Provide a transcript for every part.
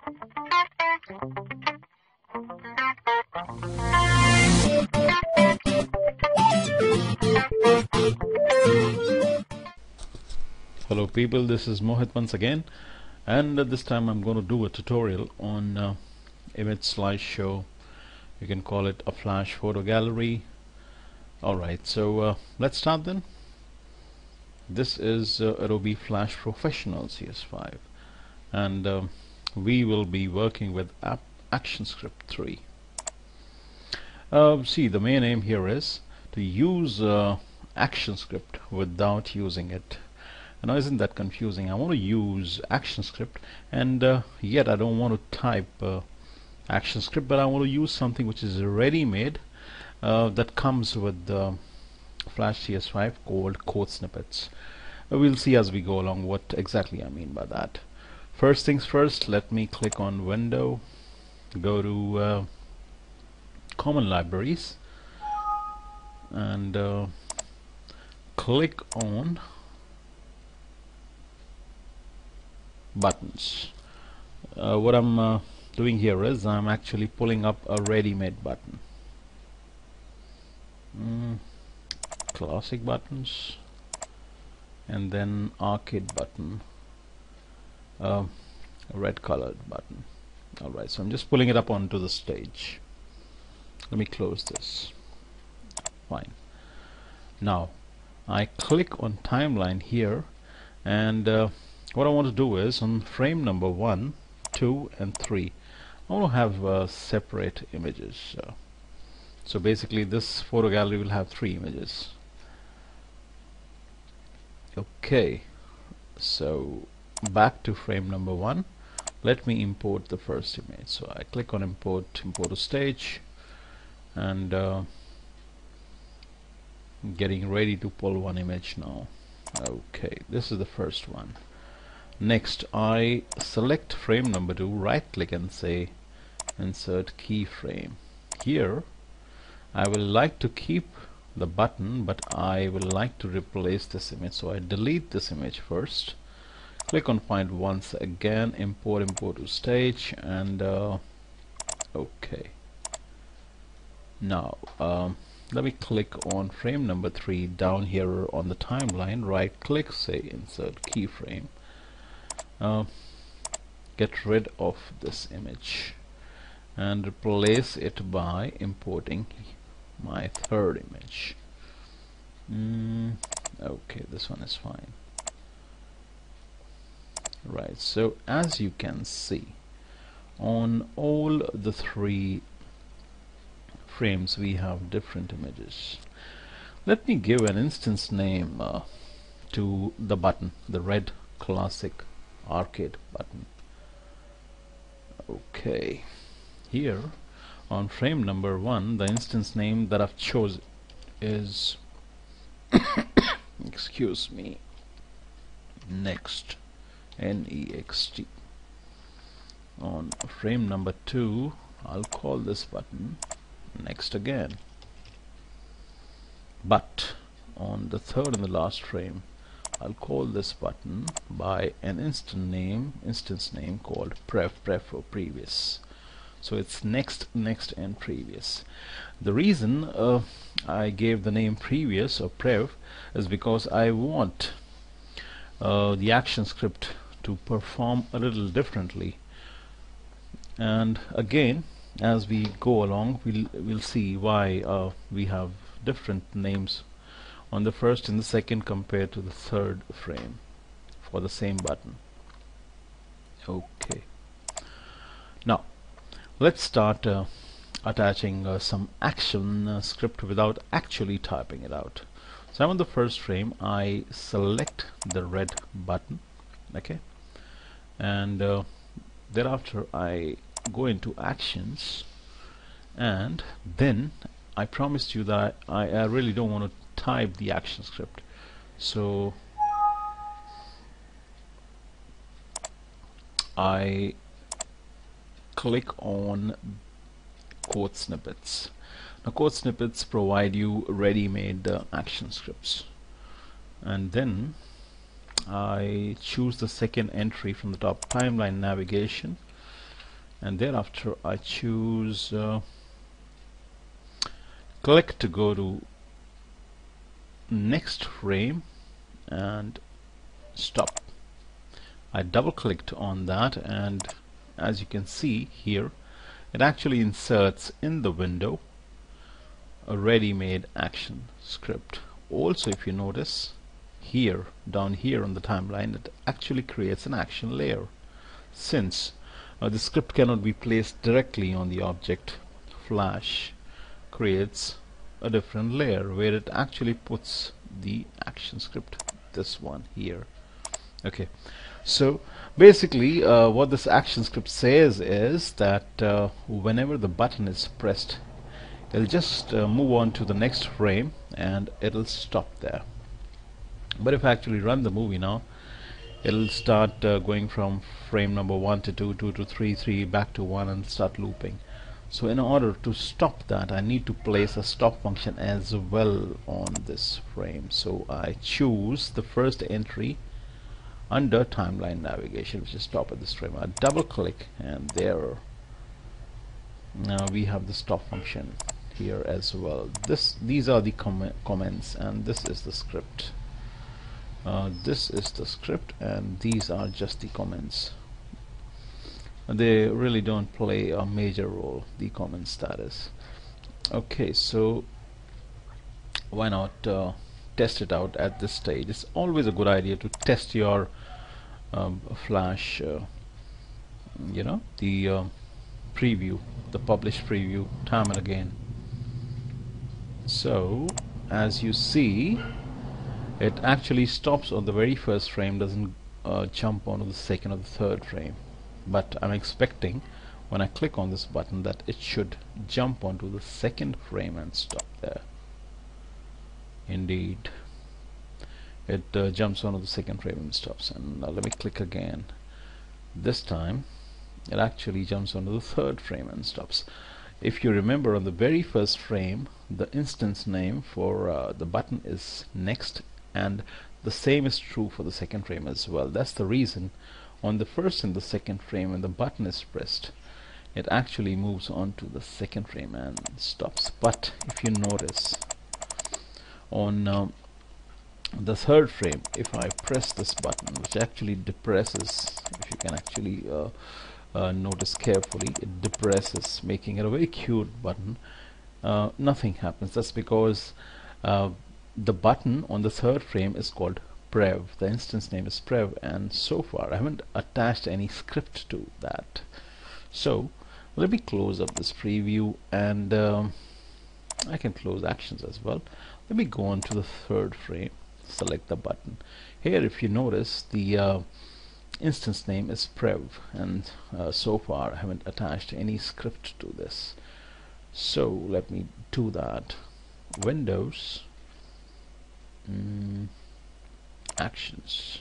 Hello people, this is Mohit once again, and this time I'm going to do a tutorial on image slideshow. You can call it a flash photo gallery. Alright, so let's start then. This is Adobe Flash Professional CS5, and we will be working with ActionScript 3. See, the main aim here is to use ActionScript without using it. Now isn't that confusing? I want to use ActionScript, and yet I don't want to type ActionScript, but I want to use something which is ready-made that comes with Flash CS5 called code snippets. We'll see as we go along what exactly I mean by that. First things first, let me click on Window, go to Common Libraries, and click on buttons. What I'm doing here is I'm actually pulling up a ready-made button. Classic buttons, and then arcade button, a red colored button. Alright, so I'm just pulling it up onto the stage. Let me close this. Fine. Now I click on timeline here, and what I want to do is on frame number 1, 2 and 3 I want to have separate images. So basically this photo gallery will have 3 images. Okay, so back to frame number 1, let me import the first image. So I click on import to stage, and getting ready to pull one image now. Okay, this is the first one. Next, I select frame number 2, right click and say insert keyframe. Here I will like to keep the button, but I will like to replace this image, so I delete this image first. Click on find once again, import to stage, and okay. Now let me click on frame number 3 down here on the timeline, right click, say insert keyframe. Get rid of this image and replace it by importing my third image. Okay, this one is fine. Right, so as you can see, on all the 3 frames we have different images. Let me give an instance name to the button, the red classic arcade button. Okay, here on frame number 1, the instance name that I've chosen is excuse me, next, N-E-X-T. On frame number 2, I'll call this button next again. But on the third and the last frame, I'll call this button by an instance name called pref or previous. So it's next, and previous. The reason I gave the name previous or prev is because I want the ActionScript to perform a little differently. And again, as we go along, we'll see why we have different names on the first and the second compared to the third frame for the same button. Okay, now let's start attaching some action script without actually typing it out. So I'm on the first frame, I select the red button, okay, and thereafter I go into actions, and then I promised you that I really don't want to type the action script, so I click on code snippets. Now code snippets provide you ready-made action scripts, and then I choose the second entry from the top, timeline navigation, and thereafter I choose click to go to next frame and stop. I double clicked on that, and as you can see here, it actually inserts in the window a ready-made action script. Also, if you notice here, down here on the timeline, it actually creates an action layer. Since the script cannot be placed directly on the object, Flash creates a different layer where it actually puts the action script, this one here. Okay, so basically what this action script says is that whenever the button is pressed, it'll just move on to the next frame and it'll stop there. But if I actually run the movie now, it'll start going from frame number 1 to 2, 2 to 3, 3 back to 1, and start looping. So in order to stop that, I need to place a stop function as well on this frame. So I choose the first entry under timeline navigation, which is stop at this frame. I double click, and there now we have the stop function here as well. These are the comments, and this is the script. This is the script, and these are just the comments. They really don't play a major role, the comment status. Okay, so why not test it out at this stage? It's always a good idea to test your Flash, you know, the preview, the published preview, time and again. So as you see, it actually stops on the very first frame, doesn't jump onto the second or the third frame. But I'm expecting when I click on this button that it should jump onto the second frame and stop there. Indeed, it jumps onto the second frame and stops. And now let me click again. This time it actually jumps onto the third frame and stops. If you remember, on the very first frame, the instance name for the button is next, and the same is true for the second frame as well. That's the reason on the first and the second frame, when the button is pressed, it actually moves on to the second frame and stops. But if you notice, on the third frame, if I press this button, which actually depresses, if you can actually notice carefully, it depresses, making it a very cute button. Nothing happens. That's because the button on the third frame is called prev. The instance name is prev, and so far I haven't attached any script to that. So let me close up this preview, and I can close actions as well. Let me go on to the third frame, select the button. Here, if you notice, the instance name is prev, and so far I haven't attached any script to this. So let me do that. Windows, actions,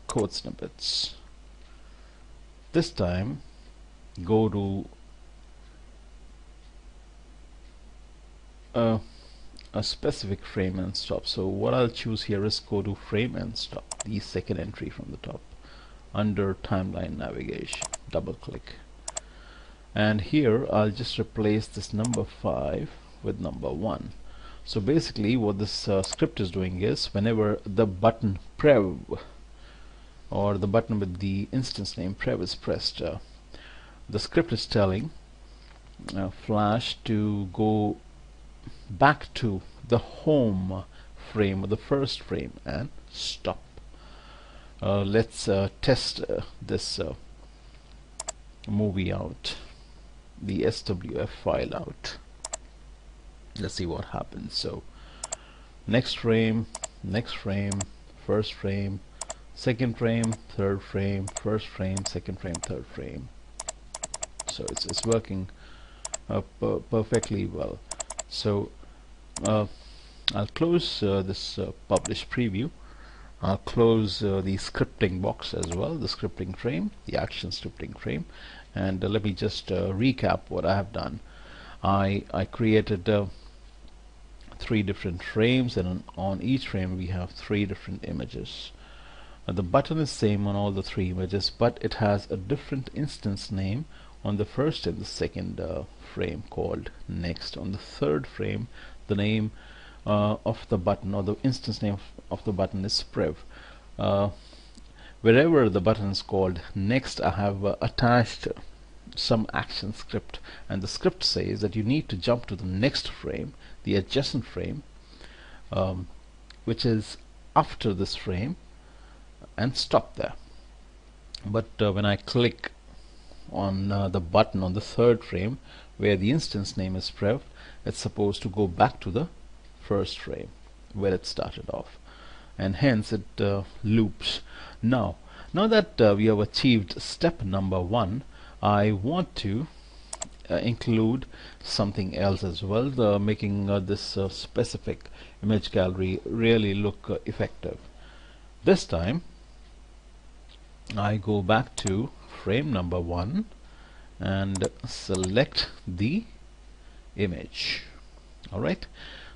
code snippets. This time go to a specific frame and stop. So what I'll choose here is go to frame and stop, the second entry from the top, under timeline navigation. Double click, and here I'll just replace this number 5 with number 1. So basically what this script is doing is, whenever the button prev, or the button with the instance name prev, is pressed, the script is telling Flash to go back to the home frame, or the first frame, and stop. Let's test this movie out, the SWF file out. Let's see what happens. So next frame, first frame, second frame, third frame, first frame, second frame, third frame. So it's working perfectly well. So I'll close this published preview. I'll close the scripting box as well, the scripting frame, the action scripting frame, and let me just recap what I have done. I created 3 different frames, and on each frame we have 3 different images. The button is same on all the three images, but it has a different instance name on the first and the second frame called next. On the third frame, the name of the button, or the instance name of the button, is prev. Wherever the button is called next, I have attached some action script, and the script says that you need to jump to the next frame, the adjacent frame, which is after this frame, and stop there. But when I click on the button on the third frame where the instance name is prev, it's supposed to go back to the first frame where it started off, and hence it loops. Now that we have achieved step number 1, I want to include something else as well, making this specific image gallery really look effective. This time I go back to frame number 1 and select the image. Alright,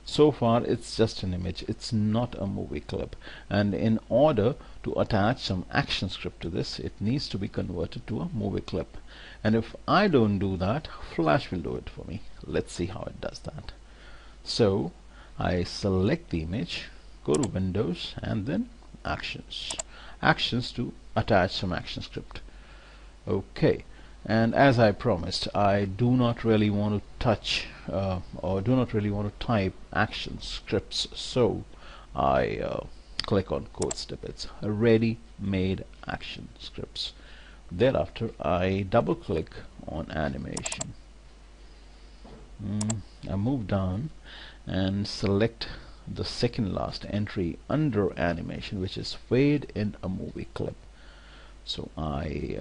so far it's just an image, it's not a movie clip, and in order to attach some action script to this, it needs to be converted to a movie clip. And if I don't do that, Flash will do it for me. Let's see how it does that. So I select the image, go to Windows, and then actions to attach some action script. Okay, and as I promised, I do not really want to touch or do not really want to type action scripts, so I click on code snippets, ready-made action scripts. Thereafter I double click on animation. I move down and select the second last entry under animation, which is fade in a movie clip. So I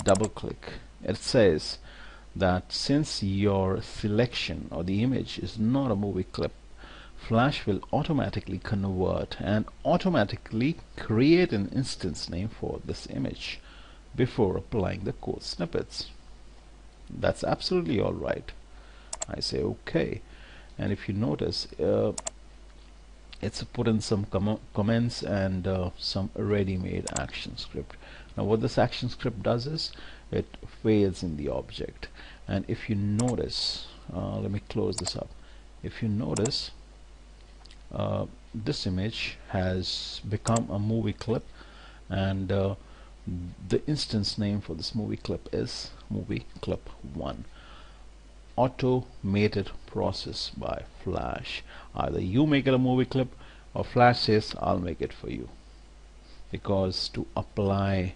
double click. It says that since your selection or the image is not a movie clip, Flash will automatically convert and automatically create an instance name for this image before applying the code snippets. That's absolutely alright. I say OK, and if you notice, it's put in some comments and some ready-made action script. Now what this action script does is it fades in the object, and if you notice, let me close this up. If you notice, this image has become a movie clip, and the instance name for this movie clip is movie clip 1. Automated process by Flash. Either you make it a movie clip or Flash says I'll make it for you, because to apply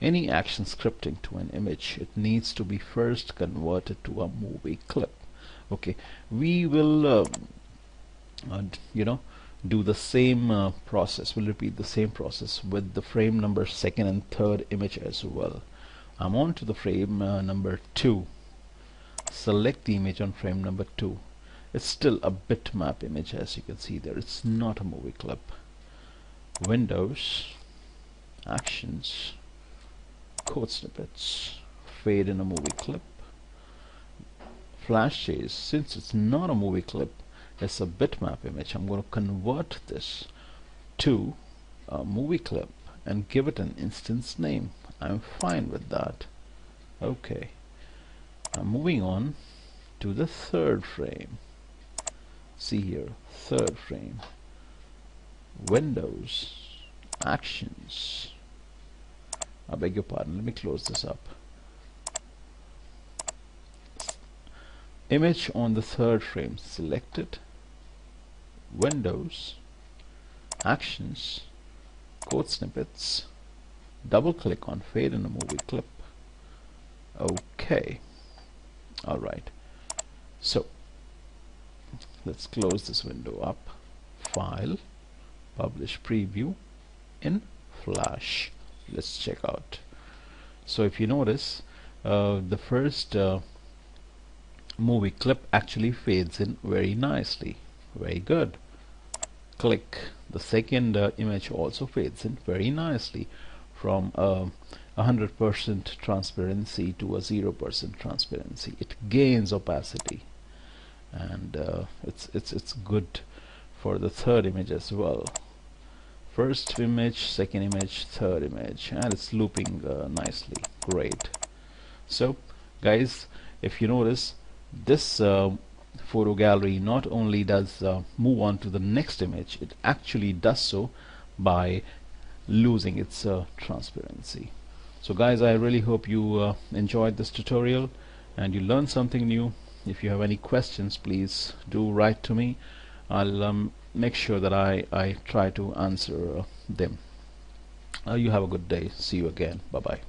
any action scripting to an image, it needs to be first converted to a movie clip. Okay, we will do the same process. We'll repeat the same process with the frame number 2nd and 3rd image as well. I'm on to the frame number 2. Select the image on frame number 2. It's still a bitmap image, as you can see there. It's not a movie clip. Windows, actions, code snippets, fade in a movie clip. Flash says since it's not a movie clip, it's a bitmap image, I'm going to convert this to a movie clip and give it an instance name. I'm fine with that. Okay, I'm moving on to the 3rd frame. See here, 3rd frame, Windows, actions. I beg your pardon, let me close this up. Image on the 3rd frame selected, Windows, actions, code snippets, double click on fade in a movie clip. Okay, alright, so let's close this window up, file, publish preview in Flash. Let's check out. So if you notice, the first movie clip actually fades in very nicely. Very good. Click. The second image also fades in very nicely from 100% transparency to a 0% transparency. It gains opacity, and it's good for the 3rd image as well. first image, second image, third image, and it's looping nicely. Great. So guys, if you notice, this photo gallery not only does move on to the next image, it actually does so by losing its transparency. So guys, I really hope you enjoyed this tutorial and you learned something new. If you have any questions, please do write to me. I'll make sure that I try to answer them. You have a good day. See you again. Bye bye.